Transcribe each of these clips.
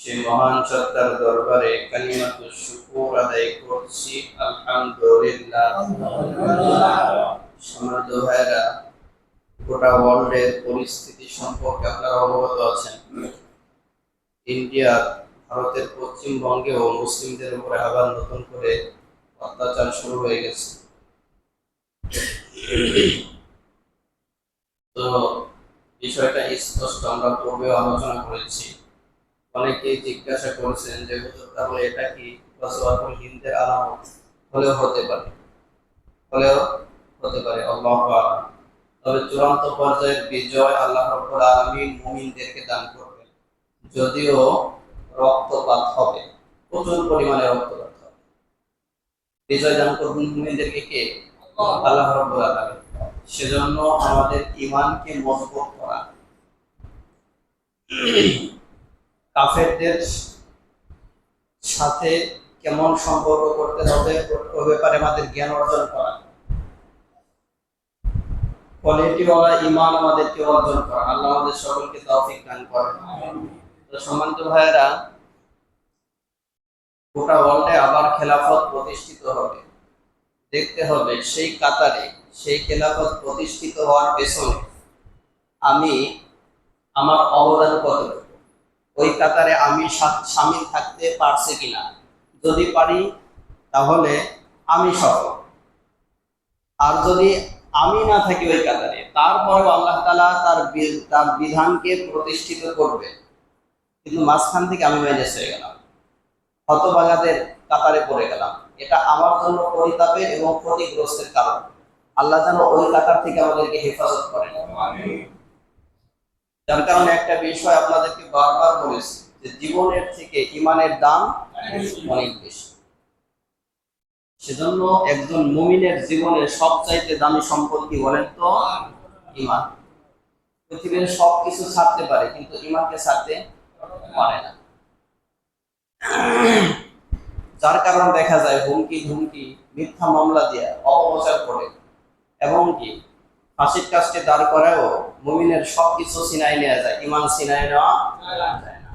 সে মহান সত্তার দরবারে কালিমাতুশ শুকর আদায় করছি, আলহামদুলিল্লাহ। সম্মানিত ভাইরা, গোটা ওয়ার্ল্ডের পরিস্থিতি সম্পর্কে আপনারা অবগত আছেন। ইন্ডিয়ার ভারতের পশ্চিমবঙ্গেও মুসলিমদের উপরে আবার নতুন করে অত্যাচার শুরু হয়ে গেছে। তো বিষয়টা স্পষ্ট, আমরা পূর্বে আলোচনা করেছি। অনেকেই জিজ্ঞাসা করেছেন যে হুজুর, তাহলে এটা কি গজওয়াতুল হিন্দের আলামত? হলেও হতে পারে, আল্লাহু আ'লাম। তবে চূড়ান্ত পর্যায়ের বিজয় আল্লাহ রাব্বুল আলামিন মুমিনদেরকে দান করবেন, যদিও রক্তপাত হবে, প্রচুর পরিমাণে রক্তপাত হবে। বিজয় দান করবেন মুমিনদেরকে কে? আল্লাহ রাব্বুল আলামিন। সেজন্য আমাদের ঈমানকে মজবুত করা, কাফেরদের সাথে কেমন সম্পর্ক করতে হবে ওই ব্যাপারে আমাদের জ্ঞান অর্জন করা, কোয়ালিটিওয়ালা ঈমান আমাদেরকে অর্জন করা। আল্লাহ আমাদের সকলকে তৌফিক দান করেন। তো সম্মানিত ভাইয়েরা, গোটা ওয়ার্ল্ডে আবার খেলাফত প্রতিষ্ঠিত হবে। দেখতে হবে সেই কাতারে সেই খেলাফত প্রতিষ্ঠিত হওয়ার পেছনে আমি আমার অবদান কতটুকু, ওই কাতারে আমি শামিল থাকতে পারছি কিনা। যদি পারি তাহলে আমি সফল, আর যদি আমি না থাকি ওই কাতারে, তারপরেও আল্লাহ তাআলা তার বিধানকে প্রতিষ্ঠিত করবে, কিন্তু মাঝখান থেকে আমি মাইনাস হয়ে গেলাম, হতভাগাদের কাতারে পড়ে গেলাম। এটা আমার জন্য পরিতাপের এবং ক্ষতিগ্রস্তের কারণ। আল্লাহ যেন ওই কাতার থেকে আমাদেরকে হেফাজত করেন। যার কারণে একটা বিষয় আপনাদেরকে বারবার বলেছি যে জীবনের থেকে ঈমানের দাম অনেক বেশি। সেজন্য একজন মুমিনের জীবনের সবচাইতে দামি সম্পদ কি বলেন তো? ঈমান। পৃথিবীর সবকিছু ছাড়তে পারে, কিন্তু ঈমানকে ছাড়তে পারে না। যার কারণে দেখা যায় হুমকি ধুমকি, মিথ্যা মামলা দিয়ে অপপ্রচার করে, এবং কি ফাঁসির কাজকে দাঁড় করেও মুমিনের সবকিছু ছিনাই নেওয়া যায়, ঈমান ছিনাই নেওয়া যায় না।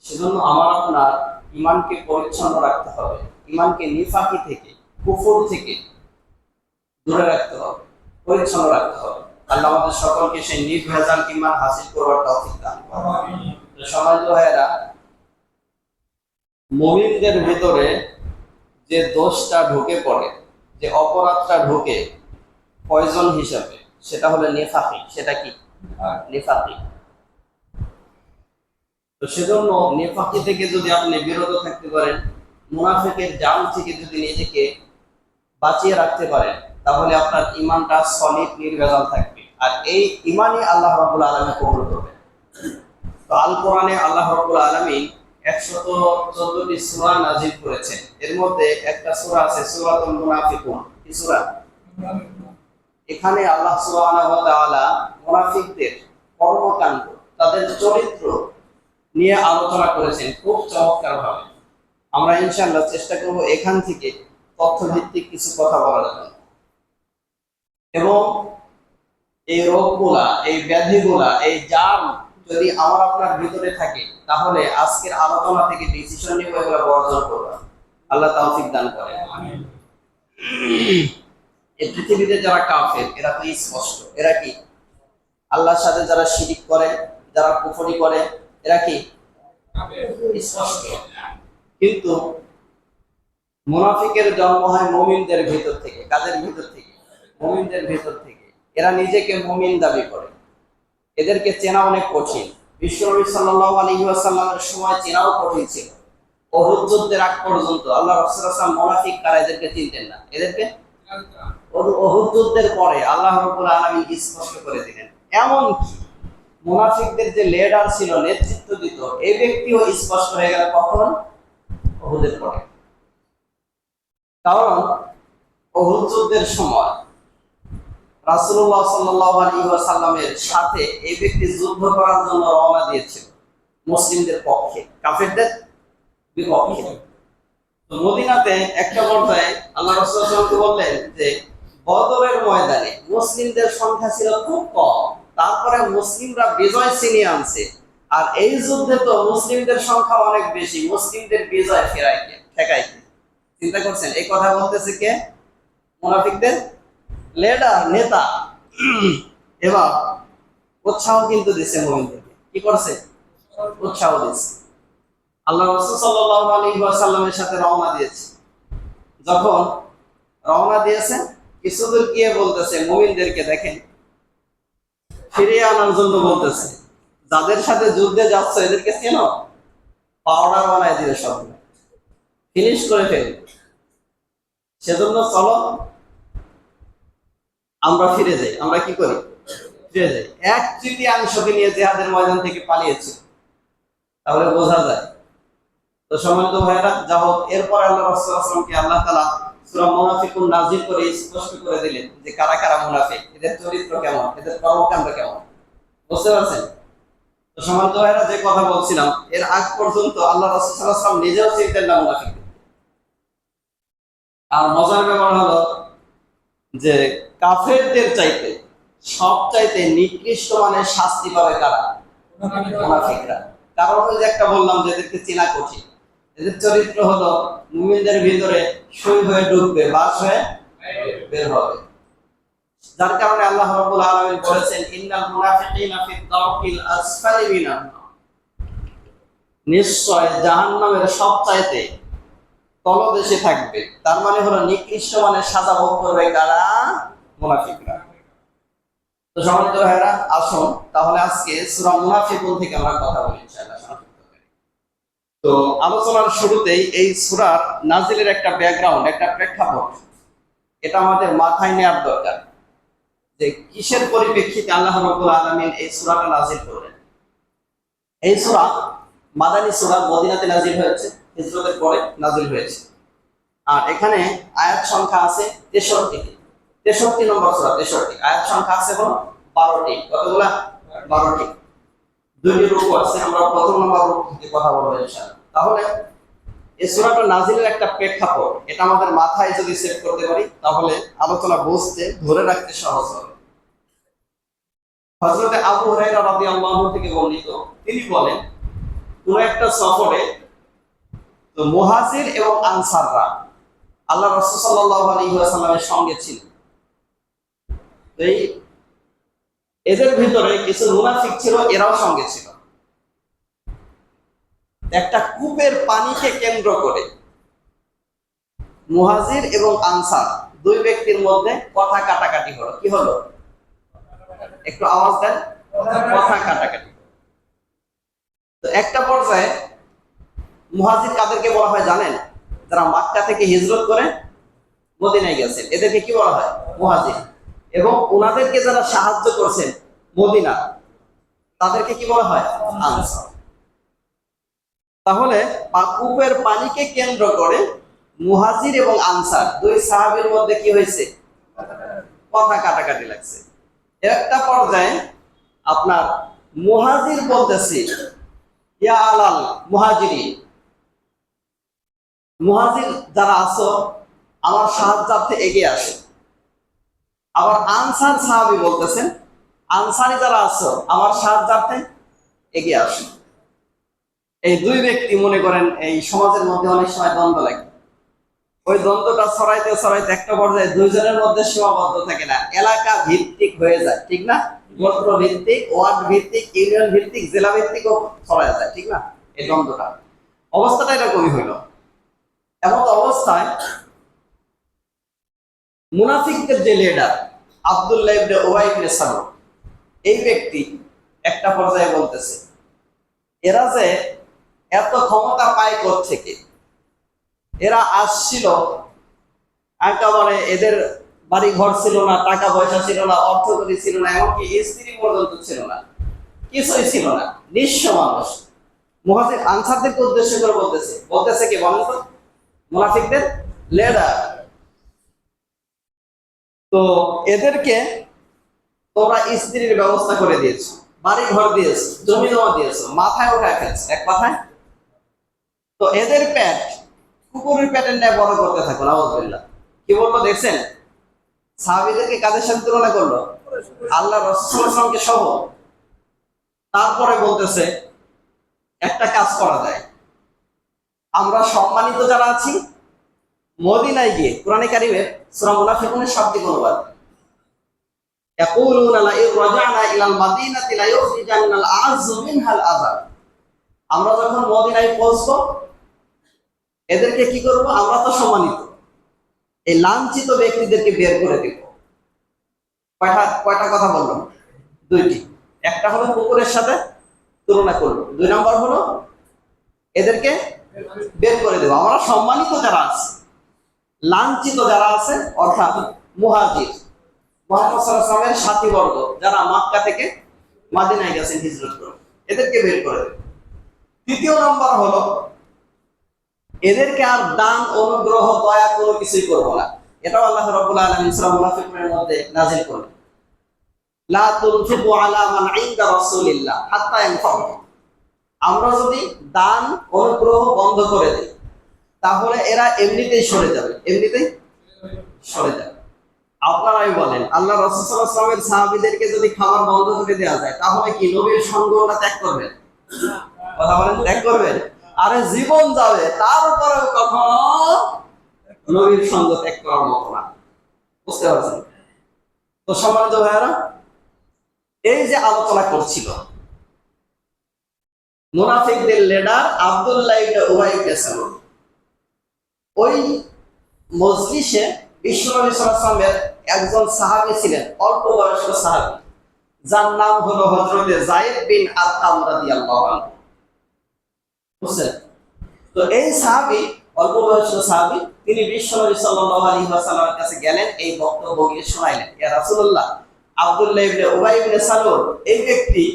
সেজন্য আমার আপনার ঈমানকে পরিচ্ছন্ন রাখতে হবে, ঈমানকে নিফাকি থেকে, কুফর থেকে দূরে রাখতে হবে, পরিচ্ছন্ন রাখতে হবে। আল্লাহ আমাদের সকলকে সেই নির্ভেজাল ঈমান হাসিল করার তৌফিক দান করুন। সমাজ ভাইয়েরা, মুমিনদের ভিতরে যে দোষটা ঢুকে পড়ে, যে অপরাধটা ঢোকে পয়জন হিসাবে, সেটা হলো নিফাকি। সেটা কি? নিফাকি। তো সেজন্য নিফাকি থেকে যদি আপনি বিরত থাকতে পারেন, মুনাফিকের জাল থেকে যদি নিজেকে বাঁচিয়ে রাখতে পারেন, তাহলে আপনার ঈমানটা সলিড, নির্ভেজাল থাকবে। আর এই ঈমানই আল্লাহ রাব্বুল আলামিন কবুল করবেন। তো আল কোরআনে আল্লাহ রাব্বুল আলামিন 114টি সূরা নাযিল করেছেন। এর মধ্যে একটা সূরা আছে সূরাতুল মুনাফিকুন। কি সূরা? এখানে আল্লাহ সুবহানাহু ওয়া তাআলা মুনাফিকদের কর্মকাণ্ড, তাদের চরিত্র নিয়ে আলোচনা করেছেন খুব চমৎকারভাবে। আমরা ইনশাআল্লাহ চেষ্টা করব এখান থেকে তথ্যভিত্তিক কিছু কথা বলার জন্য, এবং এই রোগগুলা, এই ব্যাধিগুলা, এই জাম যদি আমার আপনার ভিতরে থাকে, তাহলে আজকের আলোচনা থেকে ডিসিশন নিব এগুলো বর্জন করব। আল্লাহ তৌফিক দান করেন। আমিন। এই পৃথিবীতে যারা কাফের, এরা তো স্পষ্ট। এরা কি? আল্লাহর সাথে যারা শিরিক করে, যারা কুফরি করে, এরা কি? স্পষ্ট। কিন্তু মুনাফিকের জন্ম হয় মুমিনদের ভিতর থেকে। কাদের ভিতর থেকে? মুমিনদের ভিতর থেকে। এরা নিজেকে মুমিন দাবি করে। এদেরকে চেনা অনেক কঠিন। বিশ্বনবী সাল্লাল্লাহু আলাইহি ওয়াসাল্লামের সময় চেনাও কঠিন ছিল। উহুদ যুদ্ধের আগ পর্যন্ত আল্লাহ রাসূল সাল্লাল্লাহু আলাইহি ওয়াসাল্লাম মুনাফিক কারা এদেরকে চিনতেন না। এদেরকে উহুদ যুদ্ধের পরে আল্লাহ রাব্বুল আলামিন স্পষ্ট করে দিলেন। এমন কি মুনাফিকদের যে লিডার ছিল, নেতৃত্ব দিত, এই ব্যক্তিও স্পষ্ট হয়ে গেল কখন? উহুদের পরে। কারণ উহুদ যুদ্ধের সময় রাসূলুল্লাহ সাল্লাল্লাহু আলাইহি ওয়াসাল্লামের সাথে এই ব্যক্তি যুদ্ধ করার জন্য রওনা দিয়েছিল মুসলিমদের পক্ষে, কাফেরদের বিপক্ষে। তো মদিনাতে একটা পর্যায়ে আল্লাহ রাসূল সাল্লাল্লাহু আলাইহি ওয়াসাল্লাম বললেন যে বদরের ময়দানে মুসলিমদের সংখ্যা ছিল খুব কম, তারপরে মুসলিমরা বিজয় ছিনিয়ে আনছে, আর এই যুদ্ধে তো মুসলিমদের সংখ্যা অনেক বেশি, মুসলিমদের বিজয় ফেরাইতে ঠেকাইতে। চিন্তা করছেন, এই কথা বলতেছে কে? মুনাফিকদের লিডার, নেতা। এবার উৎসাহ কিন্তু দিছে মুমিনদেরকে। কি করছে? উৎসাহ দিচ্ছে। আল্লাহ রাসূল সাল্লাল্লাহু আলাইহি ওয়াসাল্লামের সাথে রওনা দিয়েছে। যখন রওনা দিয়েছেন, কিছুদূর গিয়ে বলতেছে মুমিনদেরকে, দেখেন, ফিরিয়ে আনার জন্য বলতেছে, যাদের সাথে যুদ্ধে যাচ্ছ এদেরকে চেনো, পাউডার বানায় দিবে, সব ফিনিশ করে ফেলবে। সেজন্য চলো আমরা ফিরে যাই। আমরা কি করি? ফিরে যাই। 1/3 নিয়ে জিহাদের ময়দান থেকে পালিয়েছে। তাহলে বোঝা যায়। তো সম্মানিত ভাইয়েরা, যা হোক, এরপর আল্লাহ রাসূল সাল্লাল্লাহু আলাইহি ওয়াসাল্লামকে আল্লাহ তাআলা সূরা মুনাফিকুন নাযিল করে স্পষ্ট করে দিলেন যে কারা কারা মুনাফিক, এদের চরিত্র কেমন, এদের কর্মকাণ্ড কেমন। বুঝতে পারছেন? তো সম্মানিত ভাইয়েরা, যে কথা বলছিলাম, এর আগ পর্যন্ত আল্লাহ রাসূল সাল্লাল্লাহু আলাইহি ওয়াসাল্লাম নিজেও চিনতেন না মুনাফিক। আর মজার ব্যাপার হলো যে কাফেরদের চাইতে সবচাইতে নিকৃষ্ট মানের শাস্তি পাবে কারা? মুনাফিকরা। কারণ ওই যে একটা বললাম যে এদেরকে চেনা কঠিন। এদের চরিত্র হলো মুমিনদের ভিতরে সই হয়ে ঢুকবে, বাস হয়ে বের হবে। যার কারণে আল্লাহ রাব্বুল আলামিন বলেছেন, ইন্নাল মুনাফিকিনা ফি দারকিল আসফালি মিনান নার। নিশ্চয় জাহান্নামের সবচাইতে তলদেশে থাকবে। তার মানে হলো নিকৃষ্ট মানের সাজা ভোগ করবে কারা? মুনাফিকরা। তো সম্মানিত ভাইরা, আসুন তাহলে আজকে সূরা মুনাফিকুন থেকে আমরা কথা বলি ইনশাআল্লাহ। তো আলোচনার শুরুতেই এই সূরার নাজিলের একটা ব্যাকগ্রাউন্ড, একটা প্রেক্ষাপট, এটা আমাদের মাথায় নেওয়ার দরকার যে কিসের পরিপ্রেক্ষিতে আল্লাহ রাব্বুল আলামিন এই সূরাটা নাজিল করলেন। এই সূরা মাদানী সূরা, মদিনাতে নাজিল হয়েছে, হিজরতের পরে নাজিল হয়েছে। আর এখানে আয়াত সংখ্যা আছে 63টি। 63 নম্বর সূরা, 63। আয়াত সংখ্যা আছে হলো 12টি। কতগুলা? 12টি। দুইটি রূপ আছে, আমরা প্রথম নম্বর রূপ থেকে কথা বলবো ইনশাআল্লাহ। তাহলে এই সূরাটা নাজিলের একটা প্রেক্ষাপট, এটা আমাদের মাথায় যদি সেট করতে পারি তাহলে আলোচনা বুঝতে, ধরে রাখতে সহজ হবে। হযরত আবু হুরায়রা রাদিয়াল্লাহু আনহু থেকে বর্ণিত, তিনি বলেন, কোন একটা সফরে তো মুহাজির এবং আনসাররা আল্লাহ রাসূল সাল্লাল্লাহু আলাইহি ওয়াসাল্লামের সঙ্গে ছিলেন। এই এদের ভিতরে কিছু মুনাফিক ছিল, এরাও সঙ্গে ছিল। একটা কূপের পানিকে কেন্দ্র করে মুহাজির এবং আনসার দুই ব্যক্তির মধ্যে কথা কাটাকাটি হলো। কি হলো? একটু আওয়াজ দেন। কথা কাটাকাটি। তো একটা পর্যায়ে মুহাজির কাদেরকে বলা হয় জানেন? যারা মক্কা থেকে হিজরত করে মদিনায় গেছেন, এদেরকে কি বলা হয়? মুহাজির। এবং ওনাদেরকে যারা সাহায্য করছেন মদিনা, তাদেরকে কি বলা হয়? আনসার। তাহলে কূপের পানিকে কেন্দ্র করে মুহাজির এবং আনসার দুই সাহাবীর মধ্যে কি হয়েছে? কথা কাটাকাটি লাগছে। একটা পর্যায়ে আপনার মুহাজির বলতেছে, ইয়া আলাল মুহাজিরিন, মুহাজির যারা আছো আমার সাহায্যার্থে এগিয়ে আসো। আবার আনসার সাহাবী বলতেছেন, আনসারী যারা আছো আমার সাহায্যার্থে এগিয়ে আসো। এই দুই ব্যক্তি মনে করেন এই সমাজের মধ্যে অনেক সময় দ্বন্দ্ব লাগে। ওই দ্বন্দ্বটা ছড়াইতে ছড়াইতে একটা পর্যায়ে দুইজনের মধ্যে সীমাবদ্ধ থাকে না, এলাকা ভিত্তিক হয়ে যায়। ঠিক না? গোত্র ভিত্তিক, ওয়ার্ড ভিত্তিক, ইউনিয়ন ভিত্তিক, জেলা ভিত্তিকও ছড়ায় যায়। ঠিক না? এই দ্বন্দ্বটা, অবস্থাটা এরকমই হইল। এমন অবস্থায় মুনাফিকদের যে লিডার আব্দুল্লাহ ইবনে উবাই ইবনে সালুল, এই ব্যক্তি একটা পর্যায়ে বলতেছে, এরা যে এত ক্ষমতা পায় কোত্থেকে? এরা আসছিল, একেবারে এদের বাড়ি ঘর ছিল না, টাকা পয়সা ছিল না, অর্থকরী ছিল না, এমনকি স্ত্রী পর্যন্ত ছিল না, কিছুই ছিল না, নিঃস্ব মানুষ। মুহাজির আনসারদেরকে উদ্দেশ্য করে বলতেছে কি বলেন তো? মুনাফিকদের লিডার। তো এদেরকে তোমরা স্ত্রীর ব্যবস্থা করে দিয়েছো, বাড়ি ঘর দিয়েছো, জমি জমা দিয়েছো, মাথায় উঠায় ফেলছো এক কথায়। তো এদের পেট কুকুরের পেটের ন্যায় বড় করতে থাকো। নাউযুবিল্লাহ। কি বলবো দেখছেন? সাহাবীদেরকে কাদের সাথে তুলনা করলো? আল্লাহ রাসূল সাল্লাল্লাহু আলাইহি ওয়াসাল্লামকে সহ। তারপরে বলতেছে একটা কাজ করা যায়, আমরা সম্মানিত যারা আছি মদিনায় গিয়ে কোরআনে কারিমের সূরা মুনাফিকুনের শাব্দিক অনুবাদ, ইয়াকুলুনা লা ইন রাজa'না ইলাল মাদিনাতি লা ইউখরিজান্নাল আ'যু মিনহাল আযাল। আমরা যখন মদিনায় পৌঁছবো এদেরকে কি করব? আমরা তো সম্মানিত, এই লাঞ্ছিত ব্যক্তিদেরকে বের করে দেব। কয়টা কথা বললাম? দুইটি। একটা হলো কুকুরের সাথে তুলনা করলো, 2 নম্বর হলো এদেরকে বের করে দেব। আমরা সম্মানিত যারা আছে, লাঞ্ছিত যারা আছে অর্থাৎ মুহাজির, মুহাম্মদ সাল্লাল্লাহু আলাইহি ওয়াসাল্লামের সাথীবর্গ যারা মক্কা থেকে মদিনায় গেছেন হিজরত করে, এদেরকে বের করে দেব। তৃতীয় নম্বর হলো এদেরকে আর দান, অনুগ্রহ, দয়া কোনো কিছুই করব না। এটাও আল্লাহ রাব্বুল আলামিন সূরা মুনাফিকুনের মধ্যে নাযিল করেন, লা তুনফিকু আলা মান ইনদা রাসূলিল্লাহ হাত্তা ইয়ানফাউ। আমরা যদি দান অনুগ্রহ বন্ধ করে দিই তাহলে এরা এমনিতেই সরে যাবে, এমনিতেই সরে যাবে। আপনারাই বলেন, আল্লাহ রাসূল সাল্লাল্লাহু আলাইহি ওয়াসাল্লামের সাহাবীদেরকে যদি খাবার বন্ধ করে দেওয়া যায় তাহলে কি নবীর সঙ্গটা ত্যাগ করবেন? কথা বলেন, ত্যাগ করবেন? আরে জীবন যাবে, তারপরেও কখনো নবীর সঙ্গ ত্যাগ করার মতো না। বুঝতে পারছেন তো সম্মানিত ভাইয়েরা? এই যে আলোচনা করছিল মুনাফিকদের লিডার আব্দুল্লাহ ইবনে উবাই ইবনে সালুল, ওই মজলিসে বিশ্বনবী সাল্লাল্লাহু আলাইহি ওয়াসাল্লামের একজন সাহাবী ছিলেন, অল্প বয়স্ক সাহাবী, যার নাম হলো হযরতে যায়েদ বিন আরকাম রাদিয়াল্লাহু আনহু। বুঝছেন তো? এই সাহাবী, অল্প বয়স্ক সাহাবী, তিনি বিশ্বনবী সাল্লাল্লাহু আলাইহি ওয়াসাল্লামের কাছে গেলেন, এই বক্তব্য গিয়ে শোনাইলেন, ইয়া রাসূলুল্লাহ, আব্দুল্লাহ ইবনে উবাই ইবনে সালুল এই ব্যক্তি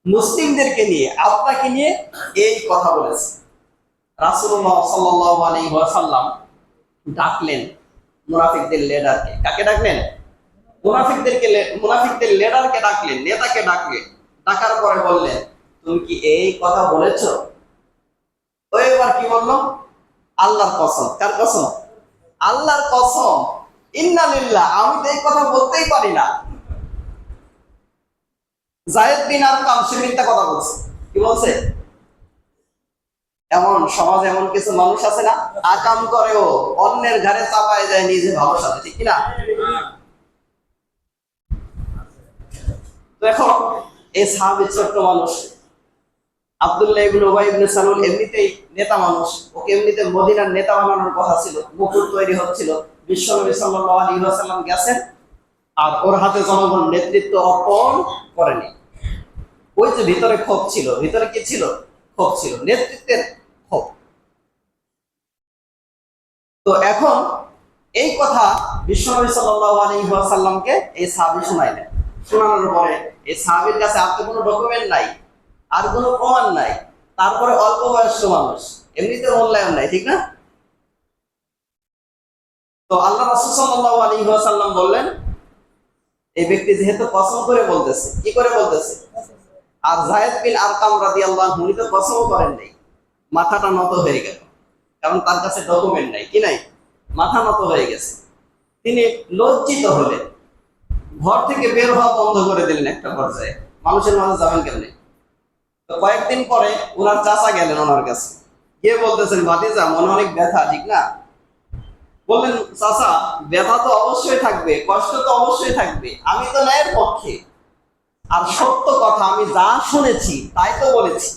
মুসলিমদেরকে নিয়ে, আপনাকে নিয়ে এই কথা বলেছে। রাসূলুল্লাহ সাল্লাল্লাহু আলাইহি ওয়াসাল্লাম ডাকলেন মুনাফিকদের লিডারকে। কাকে ডাকলেন? মুনাফিকদের লিডারকে ডাকলেন, নেতাকে ডাকলেন। ডাকার পরে বললেন, তুমি কি এই কথা বলেছো? ও এবার কি বললো? আল্লাহর কসম। কার কসম? আল্লাহর কসম, ইন্না লিল্লাহ, আমি তো এই কথা বলতেই পারি না। যায়েদ বিন আরকাম সে মিথ্যা কথা বলছে। কি বলছে? এমন সমাজে এমন কিছু মানুষ আছে না, আকাম করেও অন্যের ঘাড়ে চাপায় যায়, নিজে ভালো সাথে, ঠিক কিনা? তো এখন এই সাহাবী ছোট্ট মানুষ আব্দুল্লাহ ইবনে উবাই ইবনে সালুল এমনিতেই নেতা মানুষ, ওকে এমনিতে মদিনার নেতা বানানোর কথা ছিল, মুকুট তৈরি হচ্ছিল। বিশ্বনবী সাল্লাল্লাহু আলাইহি ওয়াসাল্লাম গেছেন আর ওর হাতে জনগণ নেতৃত্ব অর্পণ করেনি। ওই যে ভিতরে ক্ষোভ ছিল, ভিতরে কি ছিল? ক্ষোভ ছিল, নেতৃত্বের ক্ষোভ। তো এখন এই কথা বিশ্বনবী সাল্লাল্লাহু আলাইহি ওয়াসাল্লামকে এই সাহাবী শোনাইলেন। শোনানোর পরে এই সাহাবীর কাছে আর তো কোনো ডকুমেন্ট নাই, আর কোনো প্রমাণ নাই, তারপরে অল্প বয়স্ক মানুষ, এমনিতে মূল্যায়ন নাই, ঠিক না? তো আল্লাহ রাসূল সাল্লাল্লাহু আলাইহি ওয়াসাল্লাম বললেন, এই ব্যক্তি যেহেতু কসম করে বলতেছে, কি করে বলতেছে? আর যায়েদ বিন আরকাম রাদিয়াল্লাহু আনহু তো কসম করেন নাই, মাথাটা নত হয়ে গেল, কারণ তার কাছে ডকুমেন্ট নাই। কি নাই? মাথা নত হয়ে গেছে। তিনি লজ্জিত হলেন, ঘর থেকে বের হওয়া বন্ধ করে দিলেন একটা পর্যায়ে। মানুষের মাঝে যাবেন কেমনে? তো কয়েকদিন পরে ওনার চাচা গেলেন ওনার কাছে, গিয়ে বলতেছেন, ভাতিজা মনে অনেক ব্যথা, ঠিক না? বললেন, চাচা ব্যথা তো অবশ্যই থাকবে, কষ্ট তো অবশ্যই থাকবে, আমি তো ন্যায়ের পক্ষে, আর সত্য কথা, আমি যা শুনেছি তাই তো বলেছি।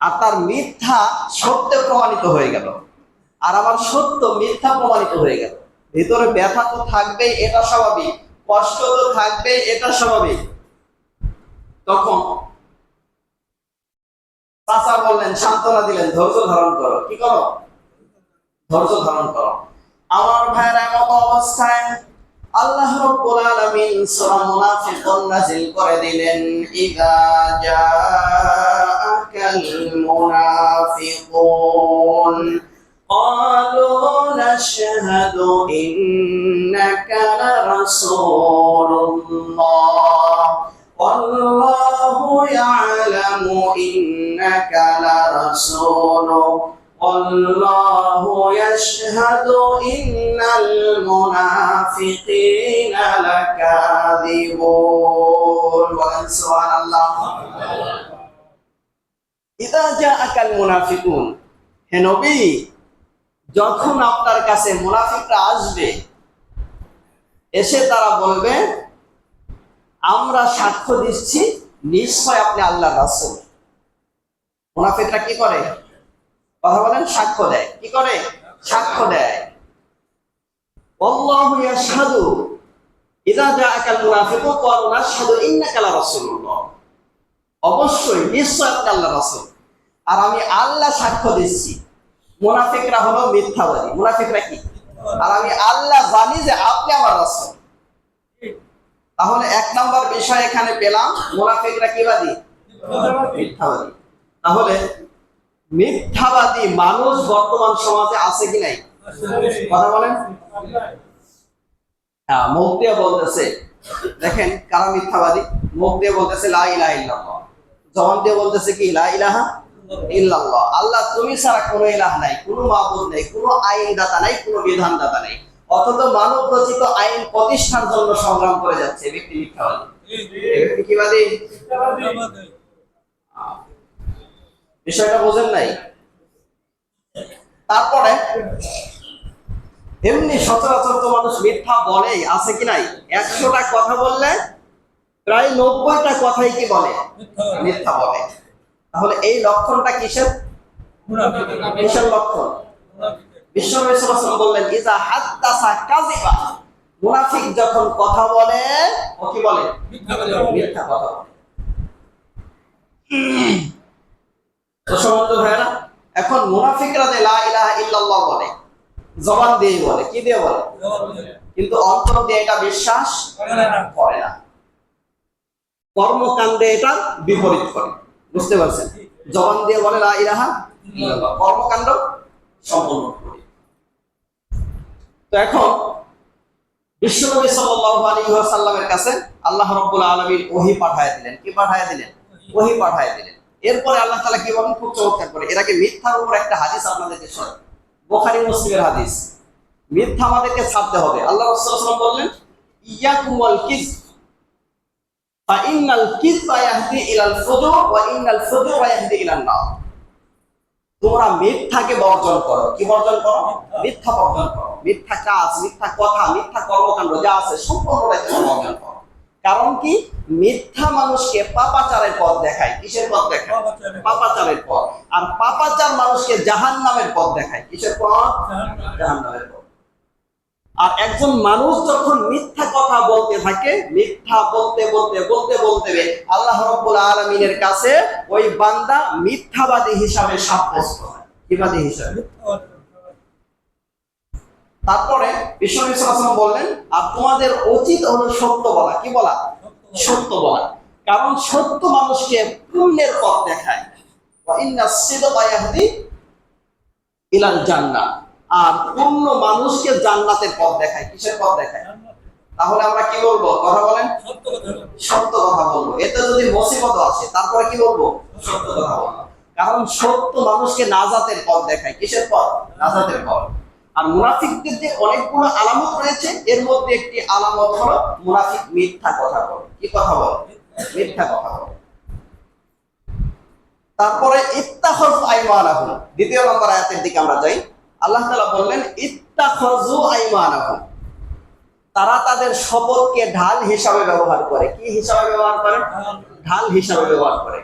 আর তার মিথ্যা সত্য প্রমাণিত হয়ে গেল, আর আমার সত্য মিথ্যা প্রমাণিত হয়ে গেল। ভিতরে ব্যথা তো থাকবেই, এটা স্বাভাবিক, কষ্ট তো থাকবেই, এটা স্বাভাবিক। তখন চাচা বললেন, সান্ত্বনা দিলেন, ধৈর্য ধারণ করো। কি করো? ধৈর্য ধারণ করো। আমার ভাইয়ের এমন অবস্থায় আল্লাহ রাব্বুল আলামিন সূরা মুনাফিকুন নাযিল করে দিলেন, ইযা জাআকাল মুনাফিকুন ক্বালু নাশহাদু ইন্নাকা লারাসূলুল্লাহ ওয়াল্লাহু ইয়া'লামু ইন্নাকা লারাসূলুহু والله يشهد إن المنافقين لكاذبون. سبحان الله. ইদা জাআকাল মুনাফিকুন, হে নবী, যখন আপনার কাছে মুনাফিকরা আসবে, এসে তারা বলবে আমরা সাক্ষ্য দিচ্ছি নিশ্চয় আপনি আল্লাহর রাসূল। মুনাফিকরা কি করে? কথা বলেন, সাক্ষ্য দেয়। কি করে? সাক্ষ্য দেয়। আল্লাহু ইয়াশহাদু ইযা জাআকাল মুনাফিকুন ক্বালু নাশহাদু ইন্নাকা লারাসূলুল্লাহ, অবশ্যই নিশ্চয় আপনি আল্লাহর রাসূল। আর আমি আল্লাহ সাক্ষ্য দিচ্ছি। মুনাফিকরা হলো মিথ্যাবাদী। মুনাফিকরা কি? আর আমি আল্লাহ জানি যে আপনি আমার রাসূল। তাহলে এক নম্বর বিষয় এখানে পেলাম, মুনাফিকরা কি বাদী? মিথ্যাবাদী। তাহলে মিথ্যাবাদী মানুষ বর্তমান সমাজে আছে কি নাই? কথা বলেন। হ্যাঁ, মুখ দিয়ে বলতেছে, দেখেন কারা মিথ্যাবাদী। মুখ দিয়ে বলতেছে লা ইলাহা ইল্লাল্লাহ, জবান দিয়ে বলতেছে কি লা ইলাহা ইল্লাল্লাহ, আল্লাহ তুমি ছাড়া কোনো ইলাহ নাই, কোনো মাবুদ নাই, কোনো আইনদাতা নাই, কোনো বিধানদাতা নাই, অথচ মানব রচিত আইন প্রতিষ্ঠার জন্য সংগ্রাম করে যাচ্ছে। ব্যক্তি মিথ্যাবাদী। ব্যক্তি কি বাদী? বিষয়টা বোঝেন নাই? তারপরে এমনি সচরাচর তো মানুষ মিথ্যা বলেই, আছে কি নাই? 100টা কথা বললে প্রায় 90টা কথাই কি বলে? মিথ্যা বলে। তাহলে এই লক্ষণটা কিসের? কিসের লক্ষণ? বিশ্বনবী সাল্লাল্লাহু আলাইহি ওয়াসাল্লাম বললেন ইজা হাদ্দাসা কাযিবা, মুনাফিক যখন কথা বলে ও কি বলে? মিথ্যা কথা বলে। তো সম্মানিত ভাইরা, এখন মুনাফিকরা যে লা ইলাহা ইল্লাল্লাহ বলে, জবান দিয়ে বলে, কি দিয়ে বলে? কিন্তু অন্তর দিয়ে এটা বিশ্বাস করে না, কর্মকাণ্ডে এটা বিপরীত করে। বুঝতে পারছেন? জবান দিয়ে বলে লা ইলাহা ইল্লাল্লাহ, কর্মকাণ্ড সম্পন্ন করে। তো এখন বিশ্বনবী সাল্লাল্লাহু আলাইহি ওয়াসাল্লামের কাছে আল্লাহ রাব্বুল আলামিন ওহী পাঠায় দিলেন। কি পাঠায় দিলেন? ওহী পাঠায় দিলেন। এরপরে আল্লাহ তাআলা কি বলেন? খুব চমৎকার করে। এর আগে মিথ্যার উপর একটা হাদিস আপনাদেরকে শোনাই, বুখারী মুসলিমের হাদিস। মিথ্যা আমাদেরকে ছাড়তে হবে। আল্লাহ রাসূল সাল্লাল্লাহু আলাইহি ওয়াসাল্লাম বললেন ইয়াকুম ওয়াল কিযব ফা ইন্নাল কিযবা ইয়াহদি ইলাল ফুজুর ওয়া ইন্নাল ফুজুরা ইয়াহদি ইলান নার। তোমরা মিথ্যাকে বর্জন করো। কি বর্জন করো? মিথ্যা বর্জন করো। মিথ্যা কাজ, মিথ্যা কথা, মিথ্যা কর্মকাণ্ড যা আছে সম্পূর্ণটাই তোমরা বর্জন করো। কারণ কি? মিথ্যা মানুষকে পাপাচারের পথ দেখায়। কিসের পথ দেখায়? পাপাচারের পথ। আর পাপাচার মানুষকে জাহান্নামের পথ দেখায়। কিসের পথ? জাহান্নামের পথ। আর একজন মানুষ যখন মিথ্যা কথা বলতে থাকে, মিথ্যা বলতে বলতে বলতে বলতে আল্লাহ রাব্বুল আলামিনের কাছে ওই বান্দা মিথ্যাবাদী হিসাবে সাব্যস্ত হয়। কিবাদী হিসাবে। তারপরে বিশ্বনবী সাল্লাল্লাহু আলাইহি ওয়াসাল্লাম বললেন আর তোমাদের উচিত হলো সত্য বলা। কি বলা? সত্য বলা। কারণ সত্য মানুষকে পুণ্যের পথ দেখায়। ওয়া ইন্নাস সিদকা ইয়াহদি ইলাল জান্নাহ, আর পূর্ণ মানুষকে জান্নাতের পথ দেখায়। কিসের পথ দেখায়? তাহলে আমরা কি বলবো? কথা বলেন, সত্য কথা বলবো। এতে যদি মুসিবত আসে তারপরে কি বলবো? সত্য কথা বলবো। কারণ সত্য মানুষকে নাজাতের পথ দেখায়। কিসের পথ? নাজাতের পথ। আর মুনাফিকদের যে অনেকগুলো আলামত রয়েছে, এর মধ্যে একটি আলামত হলো মুনাফিক মিথ্যা কথা বলে। কি কথা বলে? মিথ্যা কথা বলে। তারপরে ইত্তাখাযু আইমানাহুম, দ্বিতীয় নম্বর আয়াতের দিকে আমরা যাই। আল্লাহ তাআলা বললেন ইত্তাখাযু আইমানাহুম, তারা তাদের শপথকে ঢাল হিসাবে ব্যবহার করে। কি হিসাবে ব্যবহার করে? ঢাল হিসাবে ব্যবহার করে।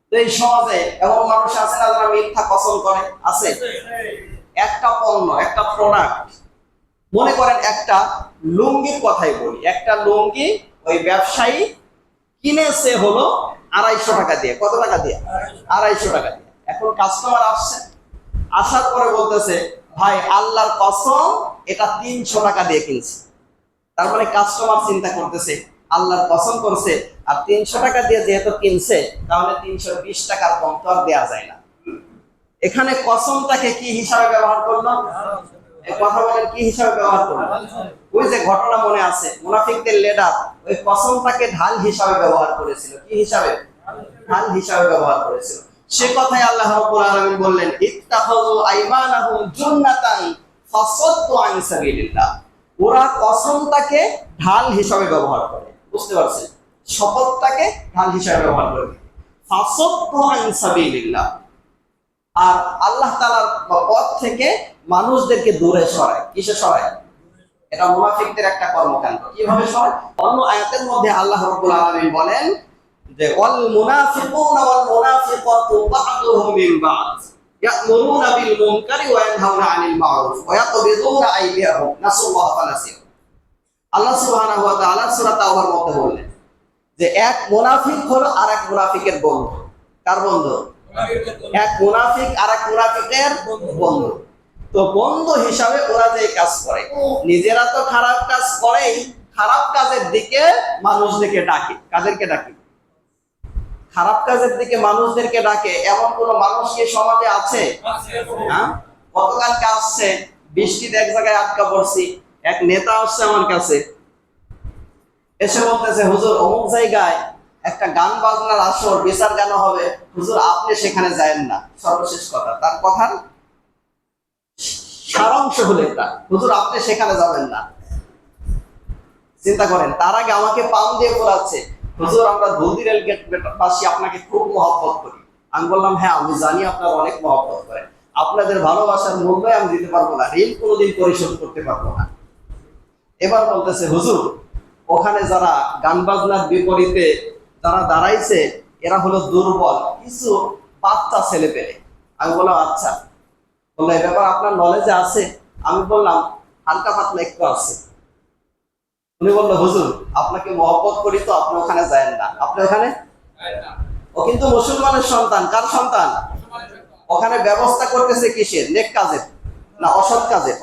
তো এই সমাজে এমন মানুষ আছে না যারা মিথ্যা কসম করে? আছে। একটা পণ্য, একটা প্রোডাক্ট, মনে করেন একটা লুঙ্গির কথাই বলি, একটা লুঙ্গি ওই ব্যবসায়ী কিনেছে হলো 250 টাকা দিয়ে। কত টাকা দিয়ে? 250 টাকা দিয়ে। এখন কাস্টমার আসছে, আসার পরে বলতেছে ভাই আল্লাহর কসম এটা 300 টাকা দিয়ে কিনছি। তারপরে কাস্টমার চিন্তা করতেছে আল্লাহর কসম করছে আর 300 টাকা দিয়ে যেহেতু কিনছে তাহলে 320 টাকার কম তো আর দেওয়া যায় না। এখানে কসমটাকে কি হিসাবে ব্যবহার করলো? কথা বলেন, কি হিসাবে ব্যবহার করলো? ওই যে ঘটনা মনে আছে, মুনাফিকদের লিডার ওই কসমটাকে ঢাল হিসাবে ব্যবহার করেছিল। কি হিসাবে? ঢাল হিসাবে ব্যবহার করেছিল। সে কথাই আল্লাহ রাব্বুল আলামিন বললেন ইত্তাখাযু আইমানাহুম জুন্নাতান ফাসাদ্দু আন সাবিলিল্লাহ, ওরা কসমটাকে ঢাল হিসাবে ব্যবহার করে। বুঝতে পারছেন? শপথটাকে ঢাল হিসাবে ব্যবহার করে। ফাসাদ্দু আন সাবিলিল্লাহ, আর আল্লাহ তাআলার পথ থেকে মানুষদেরকে দূরে সরায়। কিসে সরায়? এটা মুনাফিকদের একটা কর্মকাণ্ড। কিভাবে সরায়? অন্য আয়াতের মধ্যে আল্লাহ রাব্বুল আলামিন বলেন যে ওয়াল মুনাফিকুনা ওয়াল মুনাফিকাতু বা'দুহুম মিন বা'দ ইয়া'মুরুনা বিল মুনকারি ওয়া ইয়ানহাউনা আনিল মা'রুফ ওয়া ইয়াকবিদুনা আইদিয়াহুম নাসাল্লাহু ফানাসিয়া। আল্লাহ সুবহানাহু ওয়া তাআলা সূরা তাওবার মধ্যে বললেন যে এক মুনাফিক হলো আরেক মুনাফিকের বন্ধু। কার বন্ধু? এক মুনাফিক আরেক মুনাফিকের বন্ধু। তো বন্ধু হিসাবে ওরা যে কাজ করে, নিজেরা তো খারাপ কাজ করেই, খারাপ কাজের দিকে মানুষদেরকে ডাকে। কাদেরকে ডাকে? খারাপ কাজের দিকে মানুষদেরকে ডাকে। এমন কোন মানুষ কি সমাজে আছে? হ্যাঁ, গতকালকে আসছে, বৃষ্টিতে এক জায়গায় আটকা পড়ছি, এক নেতা আসছে আমার কাছে, এসে বলতেছে হুজুর অমুক জায়গায় একটা গান বাজনার আসর, বিচার গান হবে, হুজুর আপনি সেখানে যায়েন না। সর্বশেষ কথা, তার কথার সারাংশ হলো এটা, হুজুর আপনি সেখানে যাবেন না। চিন্তা করেন, তার আগে আমাকে পাম দিয়ে বলাচ্ছে হুজুর আমরা দুলদি রেল গেট পাশে আপনাকে খুব মহব্বত করি। আমি বললাম হ্যাঁ আমি জানি আপনারা অনেক মহব্বত করেন, আপনাদের ভালোবাসার মূল্য আমি দিতে পারবো না, ঋণ কোনোদিন পরিশোধ করতে পারবো না। এবার বলতেছে হুজুর ওখানে যারা গান বাজনার বিপরীতে যারা দাঁড়াইছে এরা হলো দুর্বল কিছু বাচ্চা ছেলে পেলে। আমি বললাম আচ্ছা, বললো এই ব্যাপার আপনার নলেজে আছে? আমি বললাম হালকা পাতলা একটু আছে। উনি বললো হুজুর আপনাকে মহব্বত করি তো আপনি ওখানে যায়েন না। আপনি ওখানে? ও কিন্তু মুসলমানের সন্তান। কার সন্তান? ওখানে ব্যবস্থা করতেছে কিসের? নেক কাজের না অসৎ কাজের?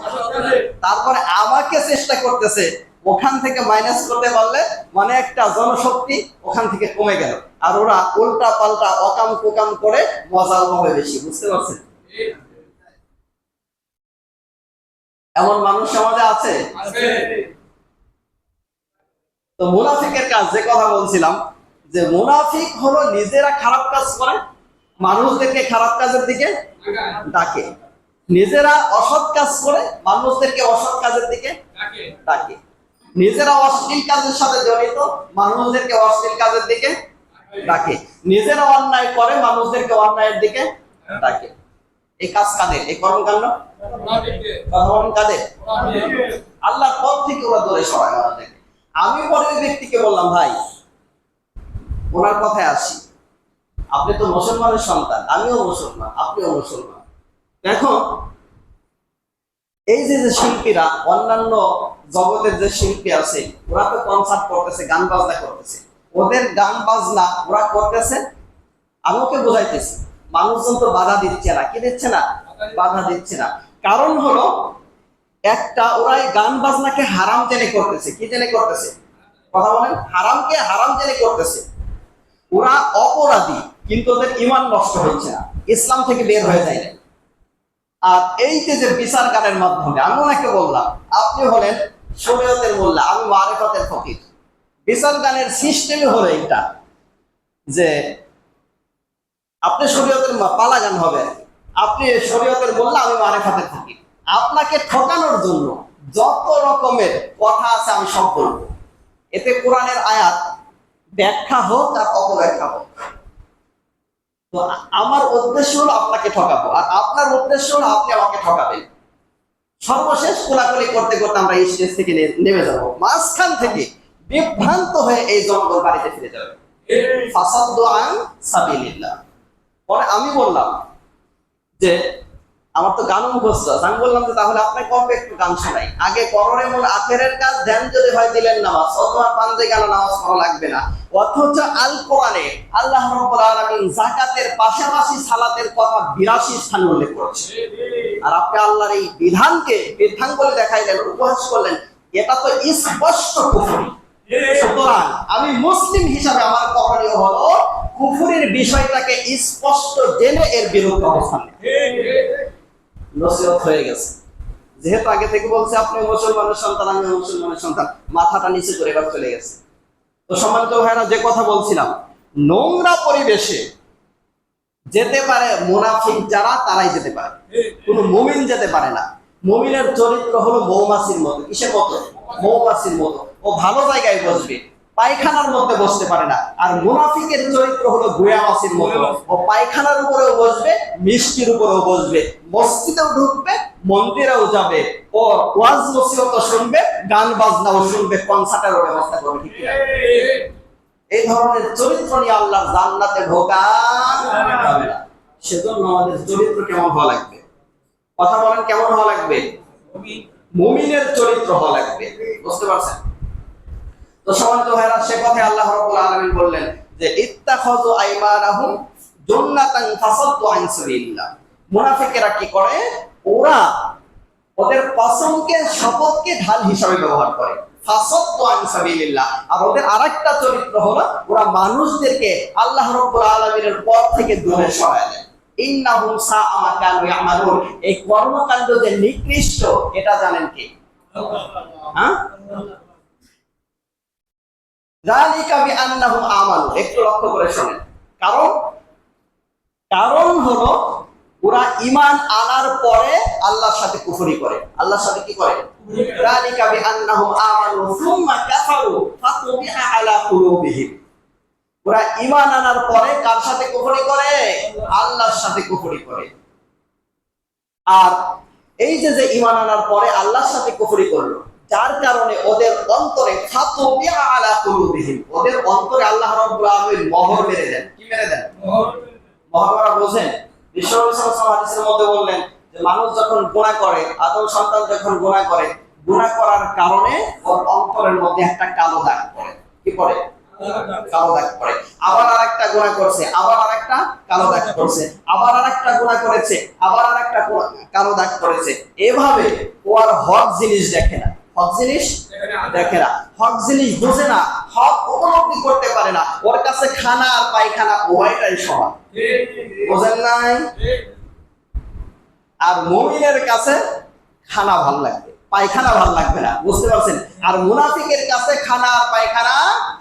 তারপরে আমাকে চেষ্টা করতেছে ওখান থেকে মাইনাস করতে পারলে, মানে একটা জনশক্তি ওখান থেকে কমে গেল, আর ওরা উল্টা পাল্টা অকাম কুকাম করে মজা হবে বেশি। বুঝতে পারছেন? এমন মানুষ সমাজে আছে। তো মুনাফিকের কাজ যে কথা বলছিলাম, যে মুনাফিক হলো নিজেরা খারাপ কাজ করে মানুষদেরকে খারাপ কাজের দিকে ডাকে, নিজেরা অসৎ কাজ করে মানুষদেরকে অসৎ কাজের দিকে ডাকে, নিজেরা অশ্লীল কাজের সাথে জড়িত মানুষদেরকে অশ্লীল কাজের দিকে ডাকে, নিজেরা অন্যায় করে মানুষদেরকে অন্যায়ের দিকে ডাকে। এই কাজ কাদের? এই কর্মকাণ্ড কাদের? আল্লাহর পথ থেকে ওরা দূরে সরায় আমাদেরকে। আমি পরে ওই ব্যক্তিকে বললাম ভাই ওনার কথায় আসি, আপনি তো মুসলমানের সন্তান, আমিও মুসলমান, আপনিও মুসলমান। এখন এই যে যে শিল্পীরা, অন্যান্য জগতের যে শিল্পী আছে ওরা তো কনসার্ট করতেছে, গান বাজনা করতেছে, ওদের গান বাজনা ওরা করতেছে, আমি ওকে বোঝাইতেছি মানুষজন তো বাধা দিচ্ছে না। কি দিচ্ছে না? বাধা দিচ্ছে না। কারণ হলো একটা, ওরা এই গান বাজনাকে হারাম জেনে করতেছে। কি জেনে করতেছে? কথা বলেন। হারামকে হারাম জেনে করতেছে। ওরা অপরাধী কিন্তু ওদের ঈমান নষ্ট হচ্ছে না, ইসলাম থেকে বের হয়ে যায় না। আর এই যে বিচার গানের মাধ্যমে আমি ওনাকে বললাম আপনি হলেন শরীয়তের মোল্লা, আমি মারিফাতের ফকির। বিচার গানের সিস্টেমই হলো এটা যে আপনি শরীয়তের পালা গান হবে, আপনি শরীয়তের মোল্লা, আমি মারিফাতের ফকির। আপনাকে ঠকানোর জন্য যত রকমের কথা আছে আমি সব বলবো, এতে কোরআনের আয়াত ব্যাখ্যা হোক আর অপব্যাখ্যা হোক। তো আমার উদ্দেশ্য হলো আপনাকে ঠকাবো, আর আপনার উদ্দেশ্য হলো আপনি আমাকে ঠকাবেন। সর্বশেষ কোলাকুলি করতে করতে আমরা এই স্টেজ থেকে নেমে যাবো, মাঝখান থেকে বিভ্রান্ত হয়ে এই জঙ্গল বাড়িতে ফিরে যাবে। ফাসাদ্দু আন সাবিলিল্লাহ। পরে আমি বললাম যে আমার তো গান মুখস্থ আছে, আমি বললাম যে তাহলে আপনাকে কবে একটু গান শোনাই, আগে করোরে মূল আখেরের কাজ ধ্যান যদি হয় দিলেন নামাজ, অথবা পাঞ্জে গান নামাজ পড়া লাগবে না। অথচ আল কোরআনে আল্লাহ রাব্বুল আলামিন যাকাতের পাশাপাশি সালাতের কথা 82 স্থানে উল্লেখ করেছে। আর আপনি আল্লাহর এই বিধানকে বিধান বলে দেখাইলেন, উপহাস করলেন, এটা তো স্পষ্ট কুফরি। সুতরাং আমি মুসলিম হিসাবে আমার করণীয় হলো কুফরির বিষয়টাকে স্পষ্ট জেনে এর বিরুদ্ধে অবস্থান নেওয়া। নসিহত হয়ে গেছে, যেহেতু আগে থেকে বলছে আপনি মুসলমানের সন্তান, আমি মুসলমানের সন্তান, মাথাটা নিচে করে এবার চলে গেছে। তো সম্মানিত ভাইরা, যে কথা বলছিলাম, নোংরা পরিবেশে যেতে পারে মুনাফিক যারা, তারাই যেতে পারে, কোন মুমিন যেতে পারে না। মুমিনের চরিত্র হলো মৌমাছির মতো। কিসের মতো? মৌমাছির মতো। ও ভালো জায়গায় বসবে, পায়খানার মধ্যে বসতে পারে না। আর মুনাফিকের চরিত্র হলো গুয়া মাছির মতো, ও পায়খানার উপরেও বসবে, মিষ্টির উপরেও বসবে, মসজিদেও ঢুকবে, মন্দিরেও যাবে, ও ওয়াজ নসিহত শুনবে, গান বাজনাও শুনবে, কনসার্টেরও ব্যবস্থা করবে। ঠিক কিনা? এই ধরনের চরিত্র নিয়ে আল্লাহর জান্নাতে ঢোকা যাবে না। সেজন্য আমাদের চরিত্র কেমন হওয়া লাগবে? কথা বলেন, কেমন হওয়া লাগবে? মুমিনের চরিত্র হওয়া লাগবে। বুঝতে পারছেন? তো সম্মানিত ভাইরা, সে কথায় আল্লাহ রাব্বুল আলামিন বললেন যে ইত্তাখাযু আইমানাহুম জান্নাতান ফাসাদু আন সাবিলিল্লাহ। মুনাফিকেরা কি করে? ওরা ওদের কসমকে, শপথকে ঢাল হিসাবে ব্যবহার করে। ফাসাদু আন সাবিলিল্লাহ। আর ওদের আরেকটা চরিত্র হলো ওরা মানুষদেরকে আল্লাহ রাব্বুল আলামিনের পথ থেকে দূরে সরায় দেয়। ইন্নাহুম সাআ মা কানু ইয়ামালুন। এই কর্মকাণ্ড যে নিকৃষ্ট, এটা জানেন কি? হ্যাঁ, যালিকা বিআন্নাহুম আমালু। একটু লক্ষ্য করে শুনেন। কারণ হলো ওরা ঈমান আনার পরে আল্লাহর সাথে কুফরি করে। আল্লাহর সাথে কি করে? যালিকা বিআন্নাহুম আমানু সুম্মা কাফারু ফাতুবিআ আলা কুলুবিহিম। ওরা ঈমান আনার পরে কার সাথে কুফরি করে? আল্লাহর সাথে কুফরি করে। আর এই যে ঈমান আনার পরে আল্লাহর সাথে কুফরি করলো, যার কারণে ওদের অন্তরে ফাতুবিআ আলা কুলুবিহিম, ওদের অন্তরে আল্লাহ রাব্বুল আলামিন মোহর মেরে দেন। কি মেরে দেন? মোহর মারা বোঝেন? বিশ্বনবী সাল্লাল্লাহু আলাইহি ওয়াসাল্লাম হাদিসের মধ্যে বললেন যে মানুষ যখন গুনাহ করে, আদম সন্তান যখন গুনাহ করে, গুনাহ করার কারণে ওর অন্তরের মধ্যে একটা কালো দাগ পড়ে। কি পড়ে? কালো দাগ পড়ে। আবার আরেকটা গুনাহ করছে, আবার আরেকটা কালো দাগ পড়ছে, আবার আরেকটা গুনাহ করেছে, আবার আরেকটা কালো দাগ পড়েছে। এভাবে ও আর হক জিনিস দেখে না। হক জিনিস দেখে না, হক জিনিস বোঝে না, হক উপলব্ধি করতে পারে না। ওর কাছে খানা আর পায়খানা উভয়টাই সমান। বোঝেন নাই? আর মুমিনের কাছে খানা ভাল লাগবে, পায়খানা ভাল লাগবে না। বুঝতে পারছেন? আর মুনাফিকের কাছে খানা আর পায়খানা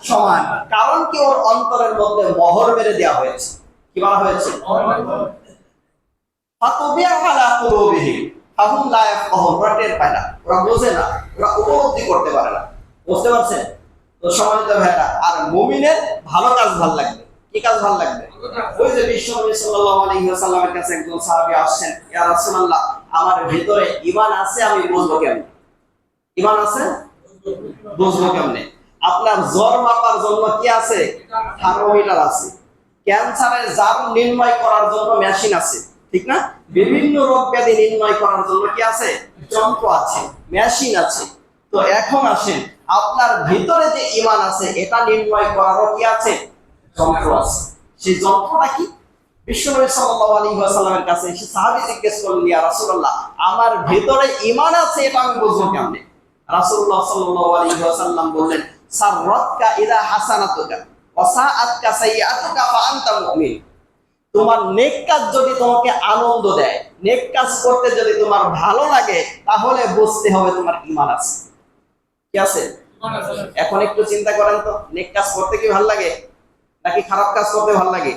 সমান। কারণ কি? ওর অন্তরের মধ্যে মোহর মেরে দেওয়া হয়েছে। কি বলা হয়েছে? ফাতুবিআ আলা কুলুবিহিম ফাহুম লা ইয়াফকাহুন। ওরা টের পায় না, ওরা বোঝে না, ওরা উপলব্ধি করতে পারে না। বুঝতে পারছেন? তো সম্মানিত ভাইরা, আর মুমিনের ভালো কাজ ভাল লাগবে। কি কাজ ভাল লাগবে? ওই যে বিশ্বনবী সাল্লাল্লাহু আলাইহি ওয়াসাল্লামের কাছে একজন সাহাবী আসছেন, ইয়া রাসূলুল্লাহ, আমার ভিতরে ঈমান আছে, আমি বুঝবো কেমনে? ঈমান আছে, বুঝবো কেমনে? আপনার জ্বর মাপার জন্য কি আছে? থার্মোমিটার আছে। ক্যান্সারের জার নির্ণয় করার জন্য মেশিন আছে। ঠিক না? বিভিন্ন রোগ ব্যাধি নির্ণয় করার জন্য কি আছে? যন্ত্র আছে, মেশিন আছে। তো এখন আসেন, আপনার ভিতরে যে ঈমান আছে এটা নির্ণয় করারও কি আছে? যন্ত্র আছে। সেই যন্ত্রটা কি? বিশ্বনবী সাল্লাল্লাহু আলাইহি ওয়াসাল্লামের কাছে এসে সাহাবী জিজ্ঞেস করলেন, ইয়া রাসূলুল্লাহ, আমার ভিতরে ঈমান আছে, এটা আমি বুঝবো কেমনে? রাসূলুল্লাহ সাল্লাল্লাহু আলাইহি ওয়াসাল্লাম বললেন, সাররাতকা ইদা হাসানাতুকা ওয়া সাআতকা সাইয়্যাতুকা ফা আনতা মুমিন। তোমার নেক কাজ যদি তোমাকে আনন্দ দেয়, নেক কাজ করতে যদি তোমার ভালো লাগে, তাহলে বুঝতে হবে তোমার ঈমান আছে। কি আছে? এখন একটু চিন্তা করেন তো, নেক কাজ করতে কি ভালো লাগে, নাকি খারাপ কাজ করতে ভালো লাগে,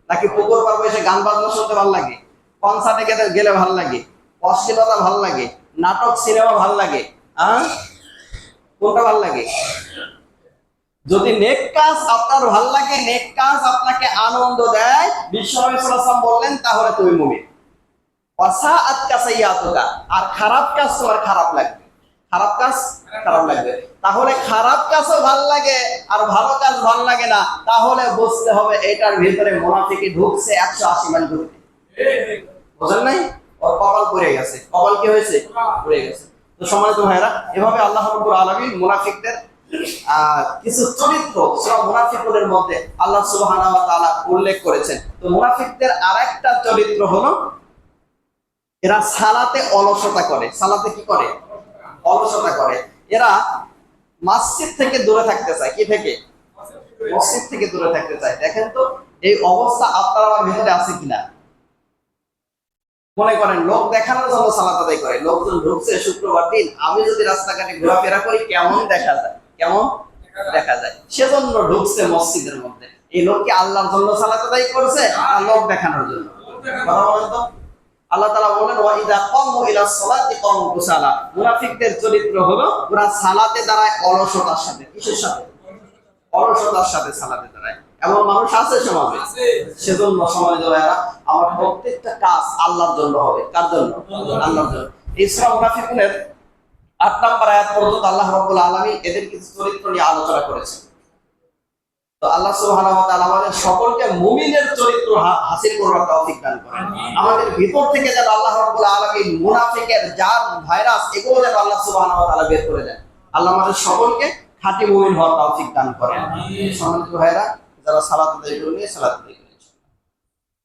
নাকি পুকুর পার বসে গান বাজনা শুনতে ভালো লাগে, কনসার্টে গেলে ভালো লাগে, অশ্লীলতা ভালো লাগে, নাটক সিনেমা ভালো লাগে? কোনটা ভালো লাগে? যদি নেক কাজ আপনার ভালো লাগে, নেক কাজ আপনাকে আনন্দ দেয়, বিশ্বনবী সাল্লাল্লাহু আলাইহি ওয়াসাল্লাম বললেন, তাহলে তুমি মুমিন। ওয়াসাআতকা সাইয়্যাতুকা, আর খারাপ কাজ তোমার খারাপ লাগবে, খারাপ কাজ খারাপ লাগবে। তাহলে খারাপ কাজও ভালো লাগে আর ভালো কাজ ভালো লাগে না, তাহলে বুঝতে হবে এটার ভিতরে মুনাফিকি ঢুকছে 180 মাইল দূরে। বুঝেন নাই? ওর কপাল পড়ে গেছে। কপাল কি হয়েছে? পড়ে গেছে। তো সম্মানিত ভাইরা, এভাবে আল্লাহ রাব্বুল আলামিন মুনাফিকদের কিছু চরিত্র সূরা মুনাফিকুনের মধ্যে আল্লাহ সুবহানাহু ওয়া তাআলা উল্লেখ করেছেন। তো মুনাফিকদের আরেকটা চরিত্র হলো এরা সালাতে অলসতা করে। সালাতে কি করে? অলসতা করে। এরা মসজিদ থেকে দূরে থাকতে চায়। কি থেকে? মসজিদ থেকে দূরে থাকতে চায়। দেখেন তো এই অবস্থা আপনার আমার ভিতরে আছে কিনা? মনে করেন লোক দেখানোর জন্য সালাত আদায় করে। লোকজন ঢুকছে শুক্রবার দিন, আমি যদি রাস্তাঘাটে ঘোরাফেরা করি কেমন দেখা যায়? কেমন দেখা যায়? সেজন্য ঢুকছে মসজিদের মধ্যে। এই লোক কি আল্লাহর জন্য সালাত আদায় করছে আর লোক দেখানোর জন্য? কথা বলেন তো। আল্লাহ তাআলা বলেন, ওয়া ইযা কামু ইলা সালাতি কামু কুসালা। মুনাফিকদের চরিত্র হলো ওরা সালাতে দাঁড়ায় অলসতার সাথে। কিসের সাথে? অলসতার সাথে সালাতে দাঁড়ায়, এমন মানুষ আছে সমাজে। সেজন্য সমাজে ভাইরা আমার প্রত্যেকটা কাজ আল্লাহর জন্য হবে। কার জন্য? আল্লাহর জন্য। এই সূরা মুনাফিকুনের ৮ নম্বর আয়াত পর্যন্ত আল্লাহ রাব্বুল আলামিন এদের কিছু চরিত্র নিয়ে আলোচনা করেছেন। তো আল্লাহ সুবহানাহু ওয়া তাআলা আমাদের সকলকে মুমিনের চরিত্র হাসিল করার তৌফিক দান করেন। আমাদের ভিতর থেকে যেন আল্লাহ রাব্বুল আলামিন মুনাফিকের জার ভাইরাস এগুলো যেন আল্লাহ সুবহানাহু ওয়া তাআলা বের করে দেন। আল্লাহ আমাদের সকলকে খাঁটি মুমিন হওয়ার তৌফিক দান করেন। সম্মানিত ভাইরা, যারা সালাত আদায় করবেন সালাত আদায়